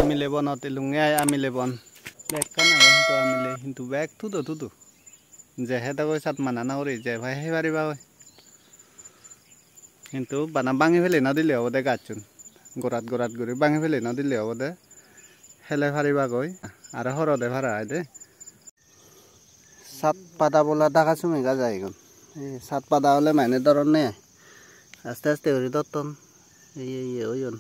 amile bon otilunge amile bon bag kan to amile hintu bag tu je heda koi sat manana ore je bhai he bari ba কিন্তু বানা বাঙি ফেলে না দিলে হবে গাছুন গোরাত গড়ি বাঙি ফেলে না দিলে হবে হেলে ফারিবা গই আর হরদে ভাড়া দে সাত পাতা বলা টাকা সুমি গা যায় এখন এই সাত পাতা হলে মানে ধরন নে আস্তে আস্তে হরি দত্তন এই ওইন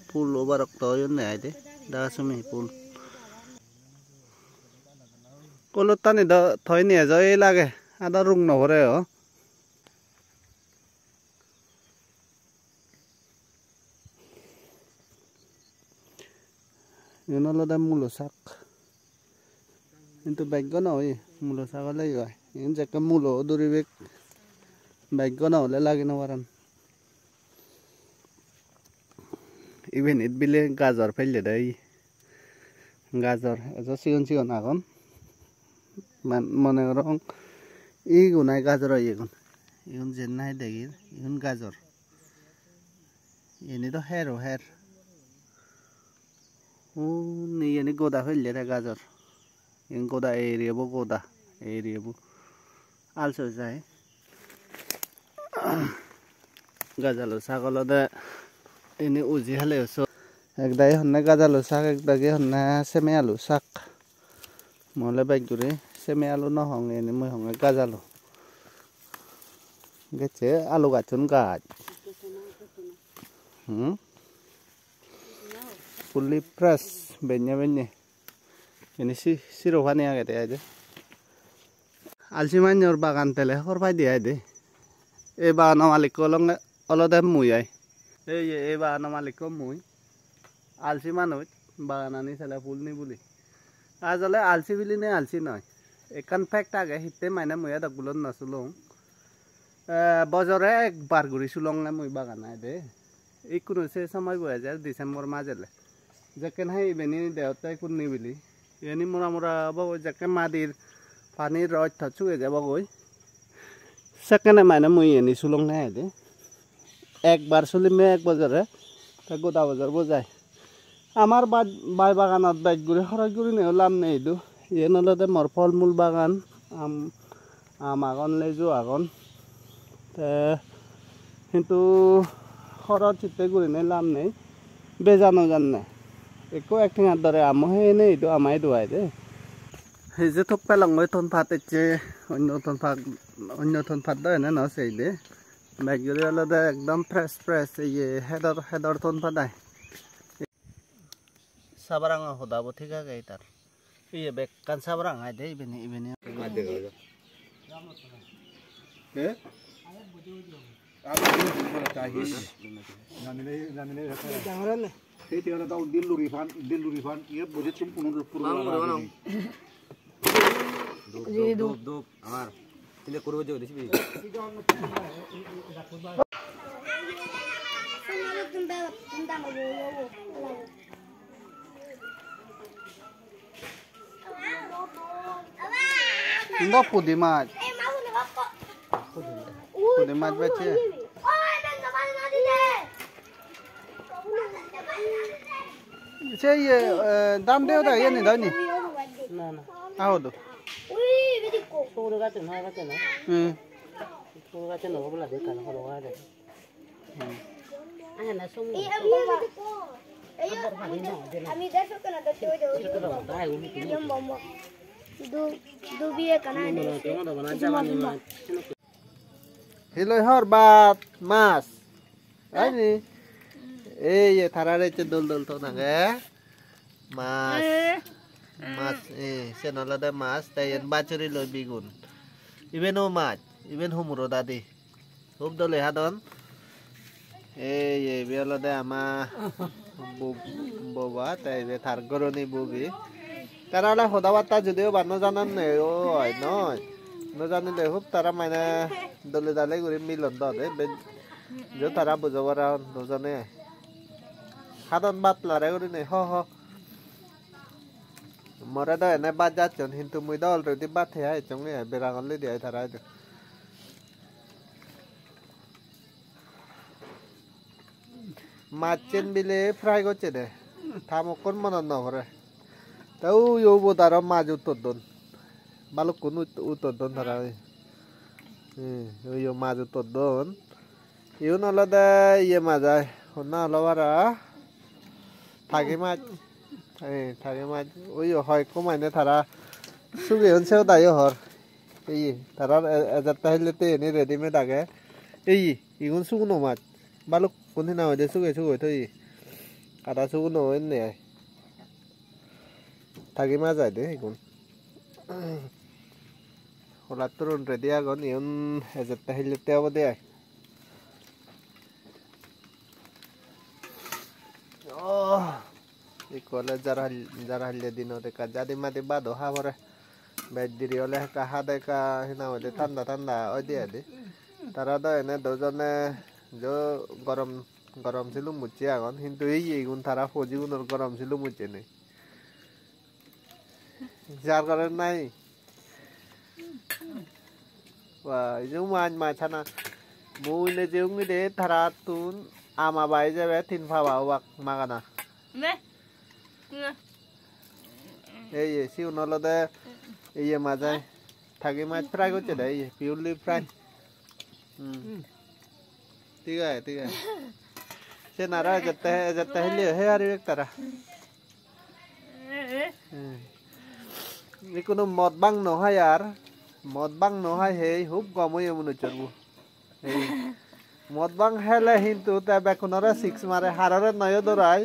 ফুল ওভার রক্ত ওইন নে আইদে টাকা সুমি ফুল কলত টানি থই নিয়ে যায় লাগে আদা রুং নহরে হ Yun ala da mulo sak. Into bagyo na oy mulo sak ala yoy. Yun jaka mulo duri bek bagyo na ole lagi na waran. Even it bile gazor pelle dai. Gazor aso sigon agon. Mone rong I gunai gazor oy egon. Yun jennai degir yun gazor. Ini to hair. Ni ini goda helle da gazor. In goda area bu. Also jai. Gazalo sagalo da ini uji hale so. Ekdai honne gazalo sak ekdagi honne seme alu sak. Mole baigure seme alu no hong ini moi hong gazalo. Gece alu gachun gaj. Fully press benya ini siro fani agate aja alsiman yor bagan tele hor pai dia de e bagan malik kolong olode mui ai e bagan malik ko mui alsiman hoy bagan ani sala full ni buli ajale alsi bili ne alsi noy ekan fact age hitte maina muya da gulon nasulong bajare ekbar guri sulong na mui bagan ai de ikunu se samay 2000 মাজেলে Jaken hai beni deotai kunni bili yani mura ba jaken madir panir roj thachu e jaba goi sakane mana mui yani sulong na de ekbar sulim ek bazare ta goda bazar bojai amar bai baganat baik gure hora guri ne lam nei du yenolode mor fol mul bagan am agon leju agon te কিন্তু hora chitte guri ne lam nei bejano janne Eko acting at the Amohene, do a my do I de. Is it a pelang with on patage on Noton Pada and no say de. Magula the dumb press a header ton padai. Sabaranga Hodabotica gator. Be a beck can sabrang I de even my day. Itu ada tahu diluri fan, ia budget cuma punur pura. Dub, amar. Tidak kurang jauh di sini. Tidak pudimat. Pudimat baca. Say dam deo da yen da ni na haudu suru ga tena suru ga tena bula de kan holo ga de ana sum ami deso kana da toy de yom bombo du biye kana ni Hello horbat mas ani ये थारारे चे दल तो नगे mas se nala da mas tayen bachuri lo bigun even o mat even humuro dadi hub dole hadon ye biala da ama boba tai be thar goroni bugi tarala hodawata judio banno janan ne oi noi no janile hub tara maina dole dale guri milon do de jo tara bujawara no jane Hadon bat lare guri ne ho mora da ne bat jachon hintu mui da already bat he ai chong ne berangal le dia thara de Machen bile fry goche de থামকন মনত নপৰে তাও ইও বোদাৰ মাছ উত্তৰ দন বালুক কোন উত্তৰ দন ধৰা ইও মাছ উত্তৰ দন ইও নলদে ইয়ে মাছ শুনা অলবাৰা থাকি মাছ ওই হয় কমাইনে তারা সুগে হনছেও দায়ও হর এই তারা এজারটা হইলেতে এনে রেডিমেড আগে এই ইগুন সুগুনো মাছ বালুক কোন না হইলে সুগে সুগে থই কাটা সুগুনো হইন নে থাকি মাছ I they ইগুন হলাত Tarun ready আগন Yoon এজারটা হইলেতে আব দে কলেজ যারা হালিয়ে দিন দেখা যাদি মাদি বাদো হাবরে বেড দিরি হলে কাহা দেখা হিনা হইলে ঠান্ডা ঠান্ডা ওই দিয়ে দি তারা তো এনে দুজনে যে গরম গরম ছিল মুচি এখন কিন্তু এই গুণ তারা ফজি গুণের গরম ছিল মুচে নেই যার কারণে নাই এই যে মাছানা মুইলে যে দে তারা তুন আমা বাই যাবে তিন ফাবা মাগানা এই সিউ নলদে এই মাঝে থাকি মাছ ফ্রাই করছে দে এই পিউরলি ফ্রাই ঠিক আছে সে নারা যেতে হইলে হে আর এক তারা কোনো মদ বাং নহয় আর মদ বাং নহয় হে খুব কমই মনে চলবো এই মদ বাং হেলে কিন্তু তা বেকুনরে 6 মারে হারারে নয় দরাই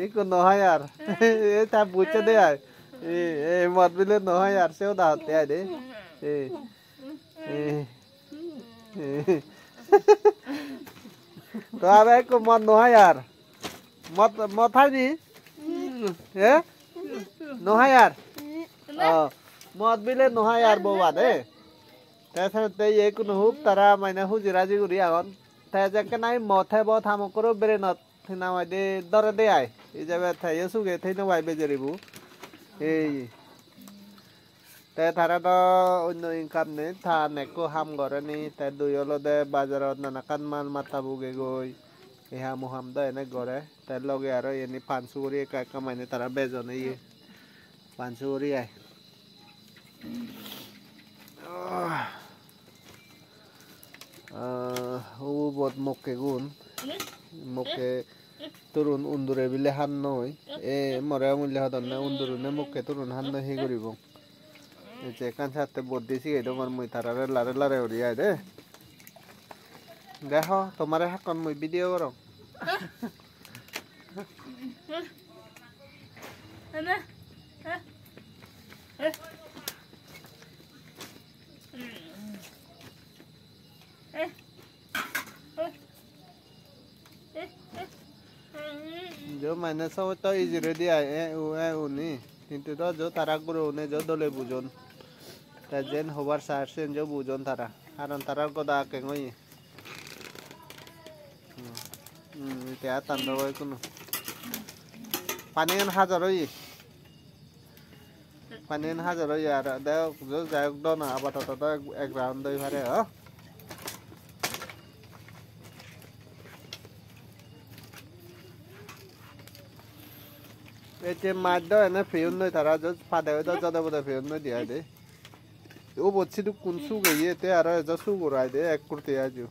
ইকো নহয় আর এ তা বুঝতে দে আর এ মদ বিলে নহয় আর সেও দাতে আই দে তো আবে কো মদ নহয় আর মদ খাইনি এ নহয় আর মদ বিলে নহয় আর বৌবা দে তাছাড়া এই কোনো হুপ তারা মানে হুজিরাজি করি এখন তাই যাকে নাই মথে ব থামো করো ব্রেনত থিনা মাইদে দরে দে আই এই যাবে থাইয়ে সুগে থইনো বাই বেজেরিবু এই তাই তারা তো অন্য ইনকাম নেই থা নেকো হাম করে নি তাই দুই হলো দে বাজারত নানাকান মাল মাথা বুগে গই এই হামু হাম দে এনে গড়ে তাই লগে আর এনে 500 করে একা কামাইনে তারা বেজনে ইয়ে 500 করে আয় bot mokke gun mokke turun undure bile han noi e mora mulle hadon na undurune mokke turun han no he goribo je kan satte bot disi e domar moi tarare lare ori ai de দেখো তোমারে Haakon মই video করো না जो मैंने सब तो easy ready आए उनी किंतु तो जो तारा गुरु ने जो दले बुझन जेन होबार सारसेन जो बुझन तारा कारण तारा गदा केंगई त्या तंदो कोनो पानीन हाजारई पानीन हाजारई यार दे जो जायक दो ना आबाता तो एक राउंड दई भारे ह এতে মাছ দাও এনে ফেউন নই তারা যে ফাদা দাও জাদা বদা ফেউন নই দিয়া দে ও বচ্ছি তো কোন সু গই এতে আর যা সু গরাই দে এক করতে আজু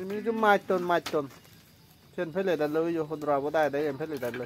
নি যে মাছ টন সেন ফেলে দাল লই যখন রাবো দা দে এম ফেলে দাল